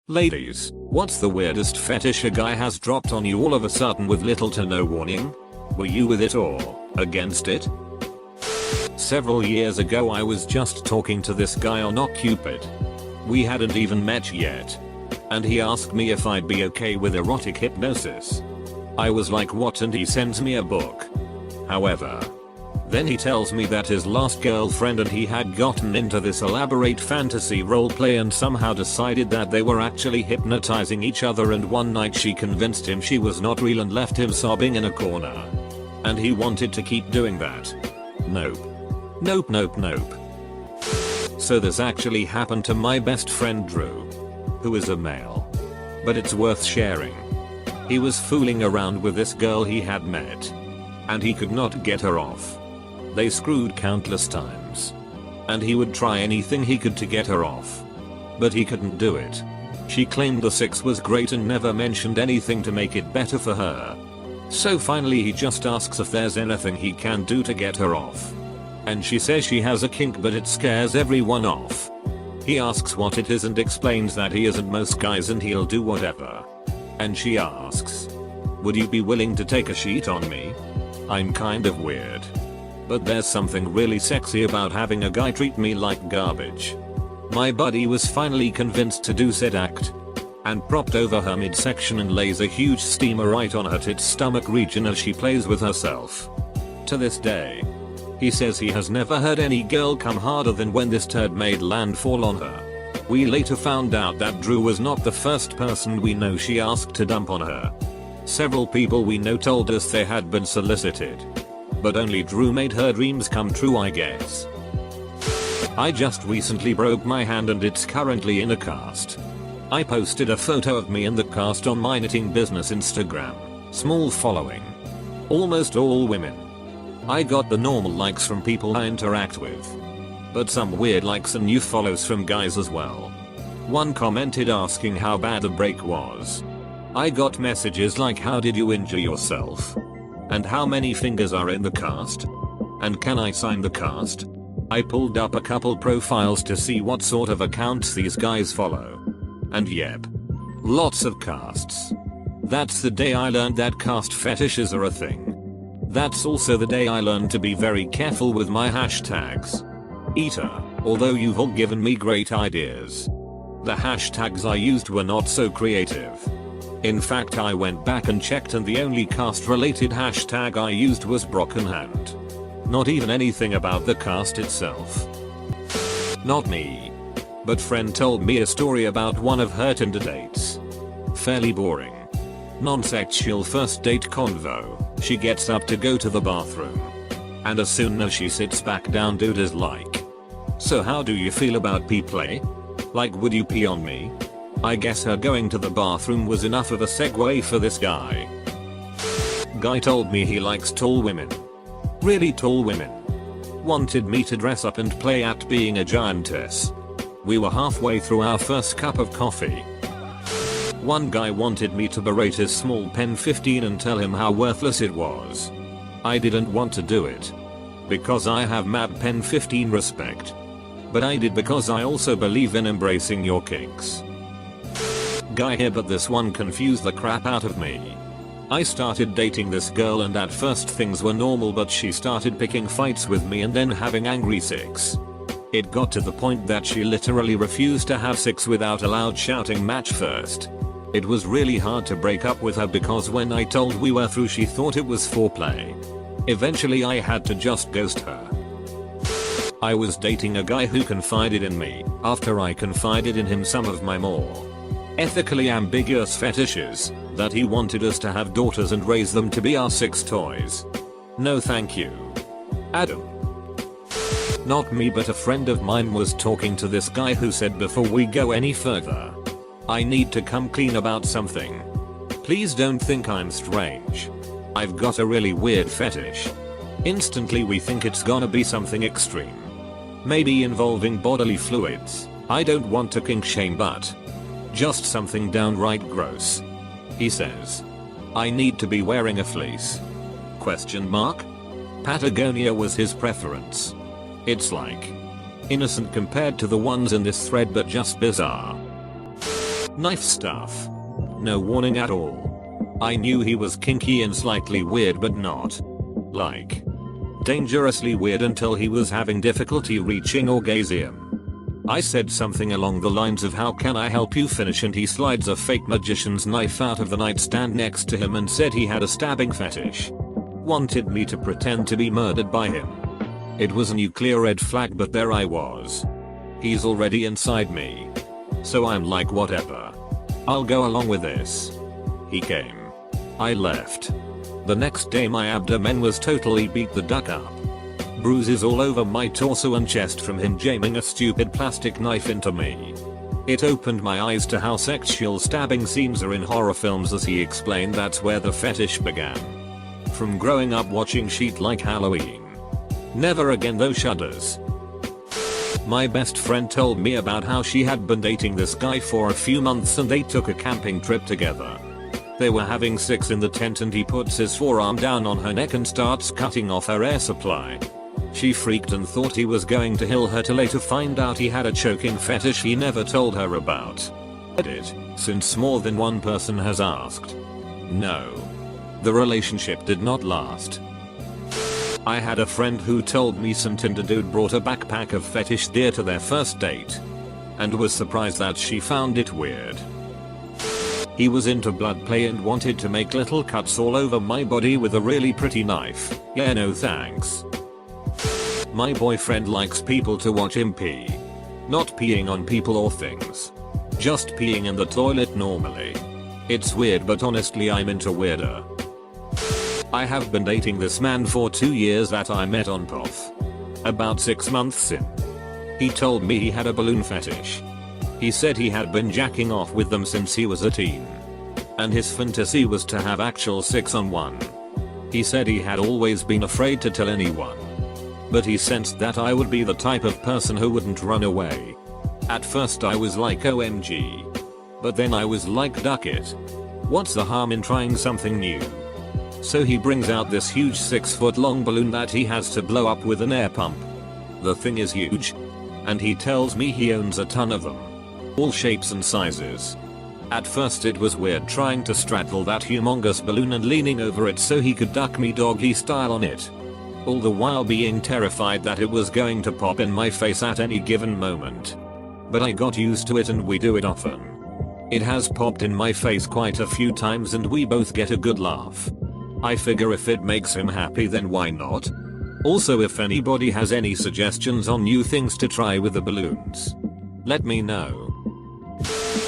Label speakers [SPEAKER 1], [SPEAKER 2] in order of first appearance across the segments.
[SPEAKER 1] Ladies, what's the weirdest fetish a guy has dropped on you all of a sudden with little to no warning? Were you with it or against it? Several years ago I was just talking to this guy on OkCupid. We hadn't even met yet. And he asked me if I'd be okay with erotic hypnosis. I was like, what? And he sends me a book. However, then he tells me that his last girlfriend and he had gotten into this elaborate fantasy roleplay and somehow decided that they were actually hypnotizing each other, and one night she convinced him she was not real and left him sobbing in a corner. And he wanted to keep doing that. Nope. Nope, nope, nope. So this actually happened to my best friend Drew, who is a male. But it's worth sharing. He was fooling around with this girl he had met. And he could not get her off. They screwed countless times. And he would try anything he could to get her off. But he couldn't do it. She claimed the sex was great and never mentioned anything to make it better for her. So finally he just asks if there's anything he can do to get her off. And she says she has a kink but it scares everyone off. He asks what it is and explains that he isn't most guys and he'll do whatever. And she asks, would you be willing to take a sheet on me? I'm kind of weird. But there's something really sexy about having a guy treat me like garbage. My buddy was finally convinced to do said act. And propped over her midsection and lays a huge steamer right on her tits stomach region as she plays with herself. To this day, he says he has never heard any girl come harder than when this turd made landfall on her. We later found out that Drew was not the first person we know she asked to dump on her. Several people we know told us they had been solicited. But only Drew made her dreams come true, I guess. I just recently broke my hand and it's currently in a cast. I posted a photo of me in the cast on my knitting business Instagram. Small following. Almost all women. I got the normal likes from people I interact with. But some weird likes and new follows from guys as well. One commented asking how bad the break was. I got messages like, how did you injure yourself? And how many fingers are in the cast? And can I sign the cast? I pulled up a couple profiles to see what sort of accounts these guys follow. And yep. Lots of casts. That's the day I learned that cast fetishes are a thing. That's also the day I learned to be very careful with my hashtags. Eater, although you've all given me great ideas. The hashtags I used were not so creative. In fact, I went back and checked and the only cast related hashtag I used was broken hand. Not even anything about the cast itself. Not me. But friend told me a story about one of her Tinder dates. Fairly boring. Non-sexual first date convo. She gets up to go to the bathroom. And as soon as she sits back down, dude is like, so how do you feel about pee play? Like, would you pee on me? I guess her going to the bathroom was enough of a segue for this guy. Guy told me he likes tall women. Really tall women. Wanted me to dress up and play at being a giantess. We were halfway through our first cup of coffee. One guy wanted me to berate his small pen 15 and tell him how worthless it was. I didn't want to do it. Because I have mad pen 15 respect. But I did because I also believe in embracing your kinks. Guy here, but this one confused the crap out of me. I started dating this girl and at first things were normal, but she started picking fights with me and then having angry sex. It got to the point that she literally refused to have sex without a loud shouting match first. It was really hard to break up with her because when I told we were through she thought it was foreplay. Eventually I had to just ghost her. I was dating a guy who confided in me after I confided in him some of my more ethically ambiguous fetishes, that he wanted us to have daughters and raise them to be our sex toys. No thank you. Adam. Not me, but a friend of mine was talking to this guy who said, before we go any further, I need to come clean about something. Please don't think I'm strange. I've got a really weird fetish. Instantly we think it's gonna be something extreme. Maybe involving bodily fluids. I don't want to kink shame, but just something downright gross. He says, I need to be wearing a fleece. Question mark? Patagonia was his preference. It's like innocent compared to the ones in this thread, but just bizarre. Knife stuff. No warning at all. I knew he was kinky and slightly weird, but not like dangerously weird until he was having difficulty reaching orgasm. I said something along the lines of how can I help you finish, and he slides a fake magician's knife out of the nightstand next to him and said he had a stabbing fetish. Wanted me to pretend to be murdered by him. It was a nuclear red flag, but there I was. He's already inside me. So I'm like, whatever. I'll go along with this. He came. I left. The next day my abdomen was totally beat the duck up. Bruises all over my torso and chest from him jamming a stupid plastic knife into me. It opened my eyes to how sexual stabbing scenes are in horror films, as he explained that's where the fetish began. From growing up watching shit like Halloween. Never again though, shudders. My best friend told me about how she had been dating this guy for a few months and they took a camping trip together. They were having sex in the tent and he puts his forearm down on her neck and starts cutting off her air supply. She freaked and thought he was going to kill her, to later find out he had a choking fetish he never told her about. Reddit, since more than one person has asked. No. The relationship did not last. I had a friend who told me some Tinder dude brought a backpack of fetish gear to their first date. And was surprised that she found it weird. He was into blood play and wanted to make little cuts all over my body with a really pretty knife. Yeah, no thanks. My boyfriend likes people to watch him pee. Not peeing on people or things. Just peeing in the toilet normally. It's weird, but honestly I'm into weirder. I have been dating this man for 2 years that I met on POF. About 6 months in. He told me he had a balloon fetish. He said he had been jacking off with them since he was a teen. And his fantasy was to have actual sex on one. He said he had always been afraid to tell anyone. But he sensed that I would be the type of person who wouldn't run away. At first I was like OMG. But then I was like, duck it. What's the harm in trying something new? So he brings out this huge 6-foot long balloon that he has to blow up with an air pump. The thing is huge. And he tells me he owns a ton of them. All shapes and sizes. At first it was weird trying to straddle that humongous balloon and leaning over it so he could duck me doggy style on it. All the while being terrified that it was going to pop in my face at any given moment. But I got used to it and we do it often. It has popped in my face quite a few times and we both get a good laugh. I figure if it makes him happy then why not? Also, if anybody has any suggestions on new things to try with the balloons, let me know.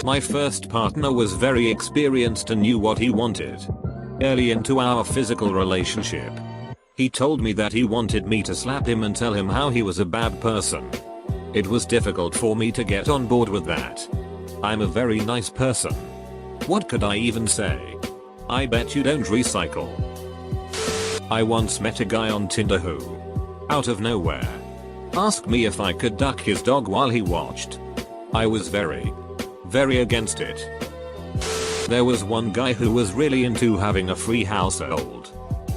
[SPEAKER 1] My first partner was very experienced and knew what he wanted. Early into our physical relationship, he told me that he wanted me to slap him and tell him how he was a bad person. It was difficult for me to get on board with that. I'm a very nice person. What could I even say? I bet you don't recycle. I once met a guy on Tinder who, out of nowhere, asked me if I could duck his dog while he watched. I was very against it. There was one guy who was really into having a free household.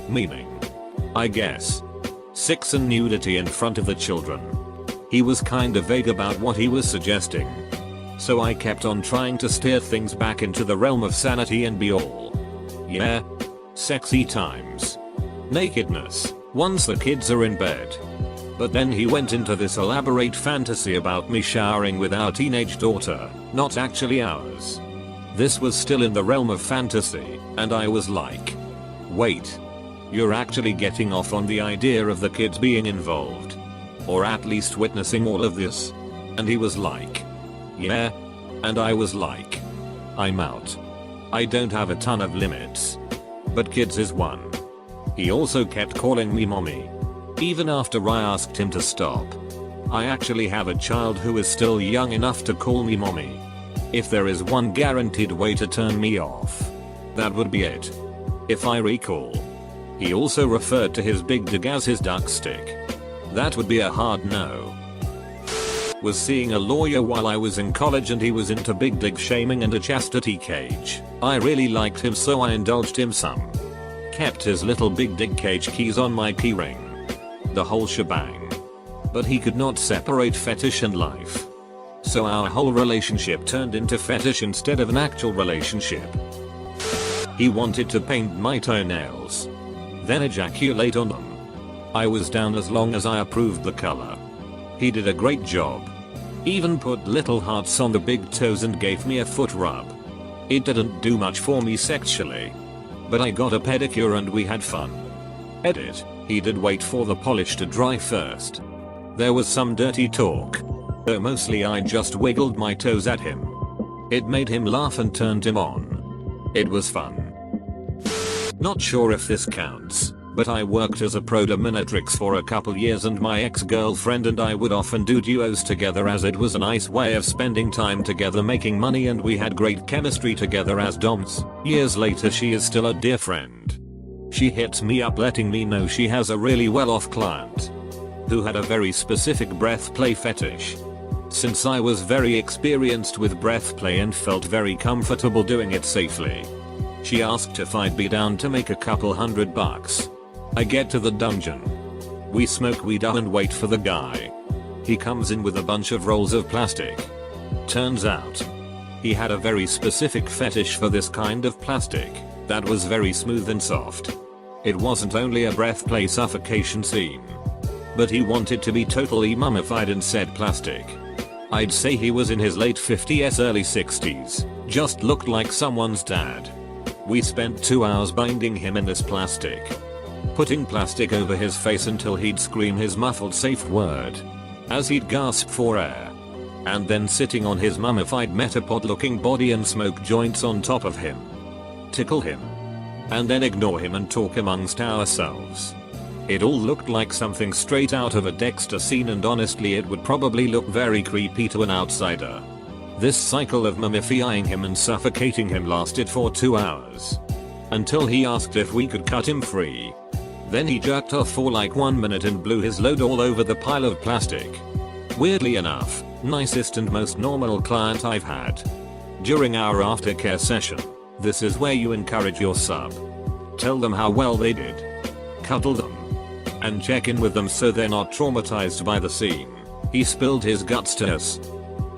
[SPEAKER 1] Meaning, I guess, sex and nudity in front of the children. He was kinda vague about what he was suggesting. So I kept on trying to steer things back into the realm of sanity and be all, yeah, sexy times. Nakedness, once the kids are in bed. But then he went into this elaborate fantasy about me showering with our teenage daughter, not actually ours. This was still in the realm of fantasy, and I was like, wait. You're actually getting off on the idea of the kids being involved. Or at least witnessing all of this. And he was like, yeah. And I was like, I'm out. I don't have a ton of limits. But kids is one. He also kept calling me mommy. Even after I asked him to stop. I actually have a child who is still young enough to call me mommy. If there is one guaranteed way to turn me off, that would be it. If I recall. He also referred to his big dig as his duck stick. That would be a hard no. Was seeing a lawyer while I was in college and he was into big dig shaming and a chastity cage. I really liked him so I indulged him some. Kept his little big dig cage keys on my keyring. The whole shebang. But he could not separate fetish and life. So our whole relationship turned into fetish instead of an actual relationship. He wanted to paint my toenails, then ejaculate on them. I was down as long as I approved the color. He did a great job. Even put little hearts on the big toes and gave me a foot rub. It didn't do much for me sexually, but I got a pedicure and we had fun. Edit. He did wait for the polish to dry first. There was some dirty talk, though mostly I just wiggled my toes at him. It made him laugh and turned him on. It was fun. Not sure if this counts, but I worked as a pro dominatrix for a couple years and my ex-girlfriend and I would often do duos together as it was a nice way of spending time together making money and we had great chemistry together as doms. Years later she is still a dear friend. She hits me up letting me know she has a really well-off client who had a very specific breath play fetish. Since I was very experienced with breath play and felt very comfortable doing it safely, she asked if I'd be down to make a couple $100. I get to the dungeon. We smoke weed and wait for the guy. He comes in with a bunch of rolls of plastic. Turns out, he had a very specific fetish for this kind of plastic that was very smooth and soft. It wasn't only a breath play suffocation scene, but he wanted to be totally mummified in said plastic. I'd say he was in his late 50s early 60s, just looked like someone's dad. We spent 2 hours binding him in this plastic, putting plastic over his face until he'd scream his muffled safe word as he'd gasp for air, and then sitting on his mummified metapod looking body and smoke joints on top of him, tickle him, and then ignore him and talk amongst ourselves. It all looked like something straight out of a Dexter scene and honestly it would probably look very creepy to an outsider. This cycle of mummifying him and suffocating him lasted for 2 hours. Until he asked if we could cut him free. Then he jerked off for like 1 minute and blew his load all over the pile of plastic. Weirdly enough, nicest and most normal client I've had. During our aftercare session, this is where you encourage your sub. Tell them how well they did. Cuddle them. And check in with them so they're not traumatized by the scene. He spilled his guts to us.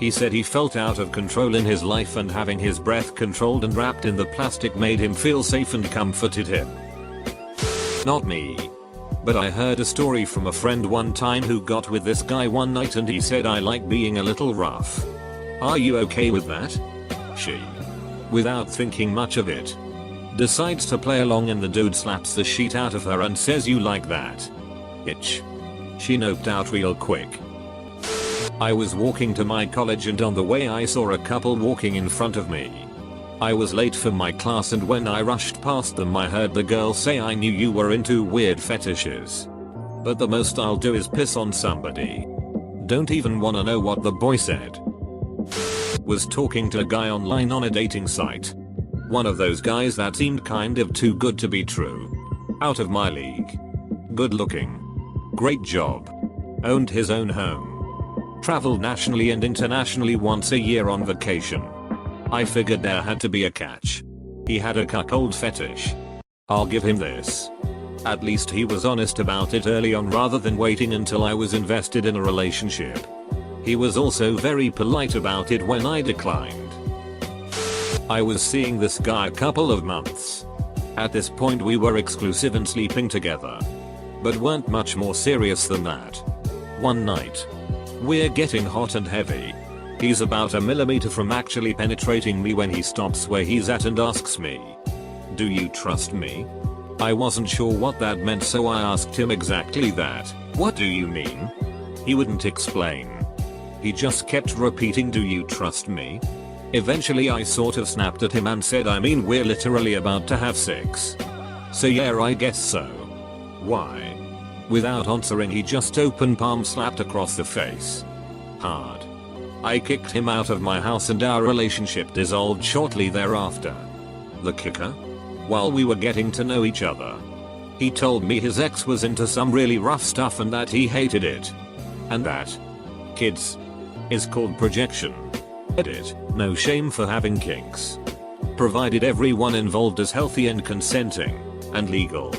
[SPEAKER 1] He said he felt out of control in his life and having his breath controlled and wrapped in the plastic made him feel safe and comforted him. Not me. But I heard a story from a friend one time who got with this guy one night and he said I like being a little rough. Are you okay with that? She, without thinking much of it, decides to play along and the dude slaps the shit out of her and says you like that. Itch. She noped out real quick. I was walking to my college and on the way I saw a couple walking in front of me. I was late for my class and when I rushed past them I heard the girl say I knew you were into weird fetishes. But the most I'll do is piss on somebody. Don't even wanna know what the boy said. Was talking to a guy online on a dating site. One of those guys that seemed kind of too good to be true. Out of my league. Good looking. Great job. Owned his own home. Traveled nationally and internationally once a year on vacation. I figured there had to be a catch. He had a cuckold fetish. I'll give him this. At least he was honest about it early on rather than waiting until I was invested in a relationship. He was also very polite about it when I declined. I was seeing this guy a couple of months. At this point we were exclusive and sleeping together, but weren't much more serious than that. One night, we're getting hot and heavy. He's about a millimeter from actually penetrating me when he stops where he's at and asks me, "Do you trust me?" I wasn't sure what that meant so I asked him exactly that. "What do you mean?" He wouldn't explain. He just kept repeating, "Do you trust me?" Eventually I sort of snapped at him and said, "I mean we're literally about to have sex. So yeah, I guess so." "Why?" Without answering he just open palm slapped across the face. Hard. I kicked him out of my house and our relationship dissolved shortly thereafter. The kicker? While we were getting to know each other, he told me his ex was into some really rough stuff and that he hated it. And that, kids, is called projection. Edit. No shame for having kinks. Provided everyone involved is healthy and consenting, and legal.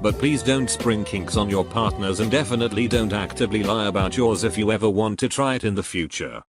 [SPEAKER 1] But please don't spring kinks on your partners and definitely don't actively lie about yours if you ever want to try it in the future.